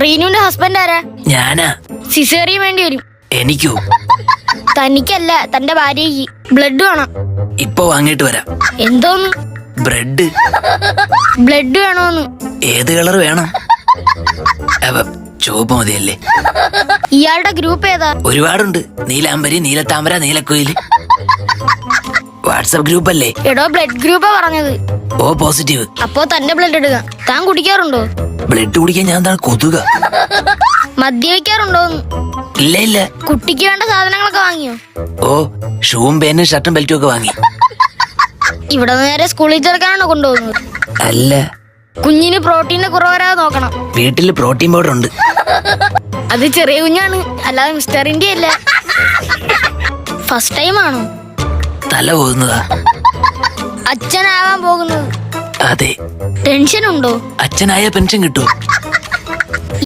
റീനുവിന്റെ husband ആരാ? ഞാനാ. Caesarean വേണ്ടി വരും. എനിക്കോ? തനിക്കല്ല, തന്റെ ഭാര്യയ്ക്ക്. ബ്ലഡ് വേണം. ഇപ്പൊ വാങ്ങിട്ട് വരാം. എന്തോന്ന്? ബ്രെഡ്. ബ്ലഡ് വേണോന്ന്? ഏത് കളർ വേണം? ചുവപ്പ് മതിയല്ലേ? ഇയാളുടെ ഗ്രൂപ്പ് ഏതാ? ഒരുപാടുണ്ട്. നീലാംബരി, നീലത്താമര, നീലക്കുയില്. വാട്സപ്പ് ഗ്രൂപ്പ് അല്ലേ? എടോ, ബ്ലഡ് ഗ്രൂപ്പാ പറഞ്ഞത്. O positive. അപ്പോ തന്റെ ബ്ലഡ് എടുക്കാം. താൻ കുടിക്കാറുണ്ടോ? ബ്ലഡ് കുടിക്കാൻ ഞാൻ താൻ കൊതുക. മദ്യപിക്കാറുണ്ടോന്ന്? ഇല്ല ഇല്ല. കുട്ടിക്ക് വേണ്ട സാധനങ്ങളൊക്കെ വാങ്ങിയോ? ഓ, ഷൂവും പേനും ഷർട്ടും ബെൽറ്റും ഒക്കെ വാങ്ങി. ഇവിടെ നേരെ സ്കൂളിൽ ചേർക്കാനാണോ കൊണ്ടുപോകുന്നത്? അല്ല, കുഞ്ഞിന് പ്രോട്ടീന് കുറവരാതെ നോക്കണം. വീട്ടില് പ്രോട്ടീൻ പൗഡർ ഉണ്ട്. അത് ചെറിയ കുഞ്ഞാണ്, അല്ലാതെ മിസ്റ്റർ ഇന്ത്യ അല്ല. ഫസ്റ്റ് ടൈം ആണോ? തല പോകുന്നതാ. അച്ഛനാവാൻ പോകുന്നത്? അതെ. ടെൻഷൻ ഉണ്ടോ? അച്ഛനായ പെൻഷൻ കിട്ടുമോ?